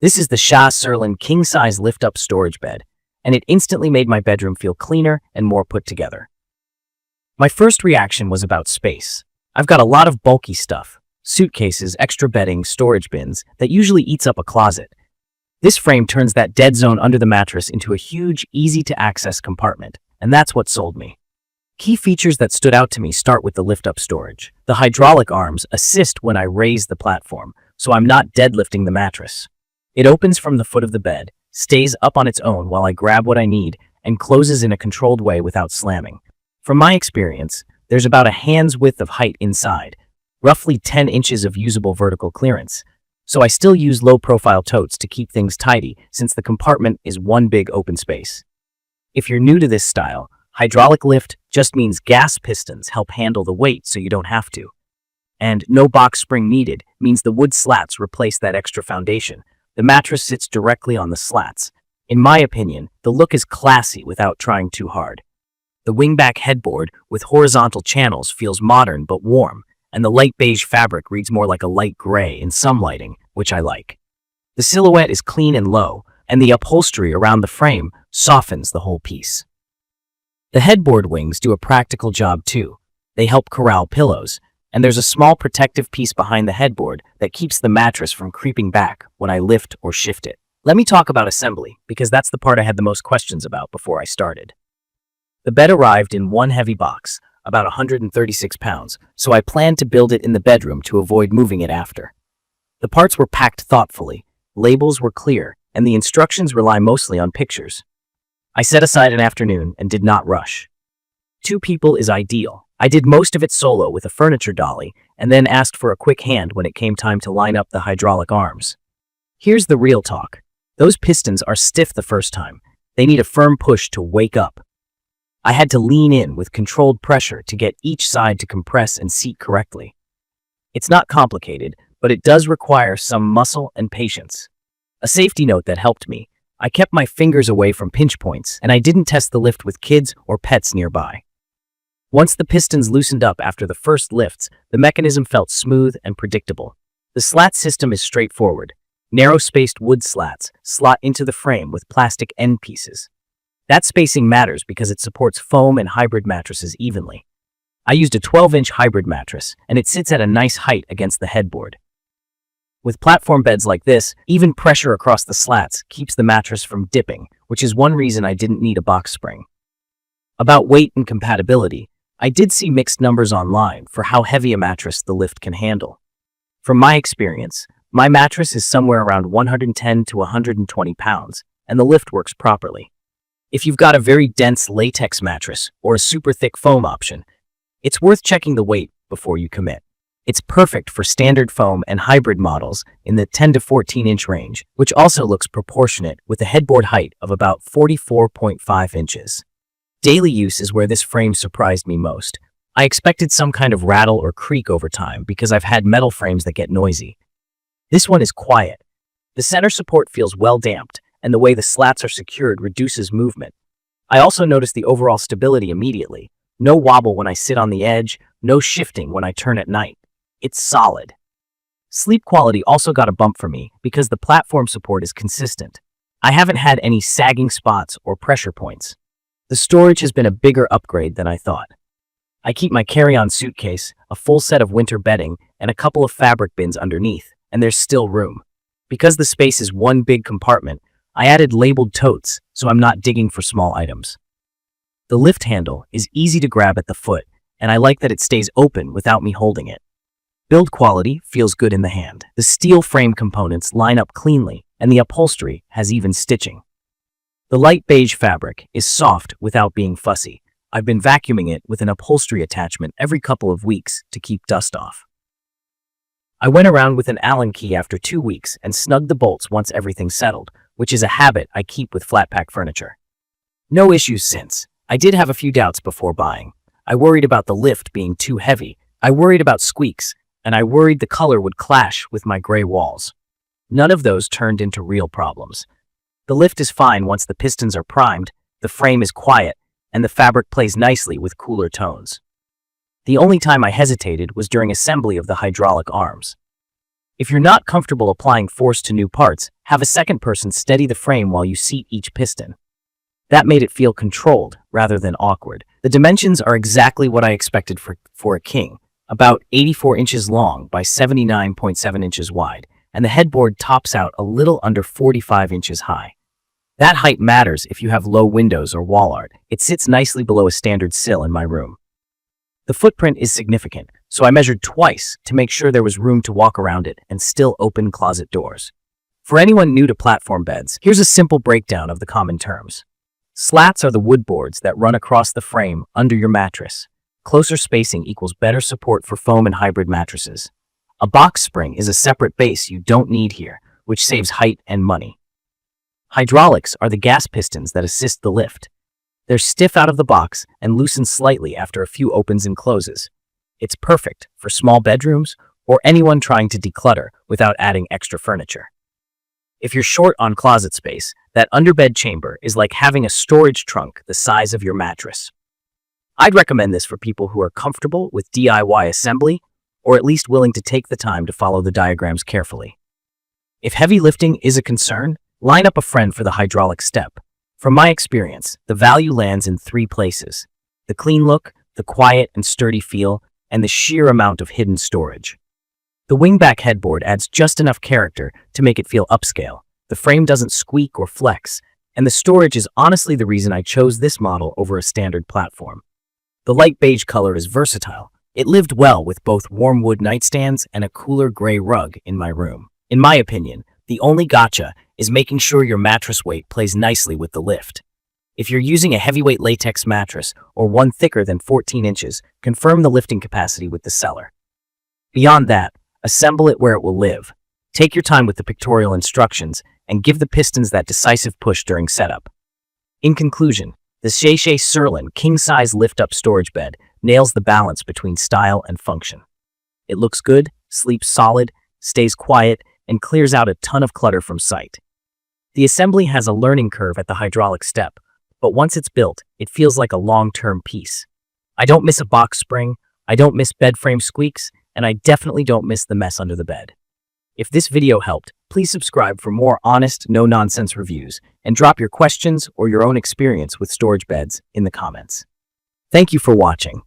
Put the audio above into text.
This is the SHA CERLIN King Size lift-up storage bed, and it instantly made my bedroom feel cleaner and more put together. My first reaction was about space. I've got a lot of bulky stuff, suitcases, extra bedding, storage bins, that usually eats up a closet. This frame turns that dead zone under the mattress into a huge, easy-to-access compartment, and that's what sold me. Key features that stood out to me start with the lift-up storage. The hydraulic arms assist when I raise the platform, so I'm not deadlifting the mattress. It opens from the foot of the bed, stays up on its own while I grab what I need, and closes in a controlled way without slamming. From my experience, there's about a hand's width of height inside, roughly 10 inches of usable vertical clearance. So I still use low-profile totes to keep things tidy since the compartment is one big open space. If you're new to this style, hydraulic lift just means gas pistons help handle the weight so you don't have to. And no box spring needed means the wood slats replace that extra foundation. The mattress sits directly on the slats. In my opinion, the look is classy without trying too hard. The Wingback headboard with horizontal channels feels modern but warm, and the light beige fabric reads more like a light gray in some lighting, which I like. The silhouette is clean and low, and the upholstery around the frame softens the whole piece. The headboard wings do a practical job too. They help corral pillows, and there's a small protective piece behind the headboard that keeps the mattress from creeping back when I lift or shift it. Let me talk about assembly, because that's the part I had the most questions about before I started. The bed arrived in one heavy box, about 136 pounds, so I planned to build it in the bedroom to avoid moving it after. The parts were packed thoughtfully, labels were clear, and the instructions rely mostly on pictures. I set aside an afternoon and did not rush. 2 people is ideal. I did most of it solo with a furniture dolly, and then asked for a quick hand when it came time to line up the hydraulic arms. Here's the real talk. Those pistons are stiff the first time. They need a firm push to wake up. I had to lean in with controlled pressure to get each side to compress and seat correctly. It's not complicated, but it does require some muscle and patience. A safety note that helped me: I kept my fingers away from pinch points, and I didn't test the lift with kids or pets nearby. Once the pistons loosened up after the first lifts, the mechanism felt smooth and predictable. The slat system is straightforward. Narrow-spaced wood slats slot into the frame with plastic end pieces. That spacing matters because it supports foam and hybrid mattresses evenly. I used a 12-inch hybrid mattress, and it sits at a nice height against the headboard. With platform beds like this, even pressure across the slats keeps the mattress from dipping, which is one reason I didn't need a box spring. About weight and compatibility, I did see mixed numbers online for how heavy a mattress the lift can handle. From my experience, my mattress is somewhere around 110 to 120 pounds, and the lift works properly. If you've got a very dense latex mattress or a super thick foam option, it's worth checking the weight before you commit. It's perfect for standard foam and hybrid models in the 10 to 14-inch range, which also looks proportionate with a headboard height of about 44.5 inches. Daily use is where this frame surprised me most. I expected some kind of rattle or creak over time because I've had metal frames that get noisy. This one is quiet. The center support feels well damped, and the way the slats are secured reduces movement. I also noticed the overall stability immediately. No wobble when I sit on the edge, no shifting when I turn at night. It's solid. Sleep quality also got a bump for me because the platform support is consistent. I haven't had any sagging spots or pressure points. The storage has been a bigger upgrade than I thought. I keep my carry-on suitcase, a full set of winter bedding, and a couple of fabric bins underneath, and there's still room. Because the space is one big compartment, I added labeled totes, so I'm not digging for small items. The lift handle is easy to grab at the foot, and I like that it stays open without me holding it. Build quality feels good in the hand. The steel frame components line up cleanly, and the upholstery has even stitching. The light beige fabric is soft without being fussy. I've been vacuuming it with an upholstery attachment every couple of weeks to keep dust off. I went around with an Allen key after 2 weeks and snugged the bolts once everything settled, which is a habit I keep with flat pack furniture. No issues since. I did have a few doubts before buying. I worried about the lift being too heavy. I worried about squeaks, and I worried the color would clash with my gray walls. None of those turned into real problems. The lift is fine once the pistons are primed, the frame is quiet, and the fabric plays nicely with cooler tones. The only time I hesitated was during assembly of the hydraulic arms. If you're not comfortable applying force to new parts, Have a second person steady the frame while you seat each piston. That made it feel controlled rather than awkward. The dimensions are exactly what I expected for a king, about 84 inches long by 79.7 inches wide, and the headboard tops out a little under 45 inches high. That height matters if you have low windows or wall art. It sits nicely below a standard sill in my room. The footprint is significant, so I measured twice to make sure there was room to walk around it and still open closet doors. For anyone new to platform beds, here's a simple breakdown of the common terms. Slats are the wood boards that run across the frame under your mattress. Closer spacing equals better support for foam and hybrid mattresses. A box spring is a separate base you don't need here, which saves height and money. Hydraulics are the gas pistons that assist the lift. They're stiff out of the box and loosen slightly after a few opens and closes. It's perfect for small bedrooms or anyone trying to declutter without adding extra furniture. If you're short on closet space, that underbed chamber is like having a storage trunk the size of your mattress. I'd recommend this for people who are comfortable with DIY assembly or at least willing to take the time to follow the diagrams carefully. If heavy lifting is a concern, line up a friend for the hydraulic step. From my experience, the value lands in 3 places: the clean look, the quiet and sturdy feel, and the sheer amount of hidden storage. The Wingback headboard adds just enough character to make it feel upscale. The frame doesn't squeak or flex, and the storage is honestly the reason I chose this model over a standard platform. The light beige color is versatile. It lived well with both warm wood nightstands and a cooler gray rug in my room. In my opinion, the only gotcha is making sure your mattress weight plays nicely with the lift. If you're using a heavyweight latex mattress or one thicker than 14 inches, confirm the lifting capacity with the seller. Beyond that, assemble it where it will live. Take your time with the pictorial instructions and give the pistons that decisive push during setup. In conclusion, the SHA CERLIN King Size lift-up storage bed nails the balance between style and function. It looks good, sleeps solid, stays quiet, and clears out a ton of clutter from sight. The assembly has a learning curve at the hydraulic step, but once it's built, it feels like a long-term piece. I don't miss a box spring, I don't miss bed frame squeaks, and I definitely don't miss the mess under the bed. If this video helped, please subscribe for more honest, no-nonsense reviews, and drop your questions or your own experience with storage beds in the comments. Thank you for watching.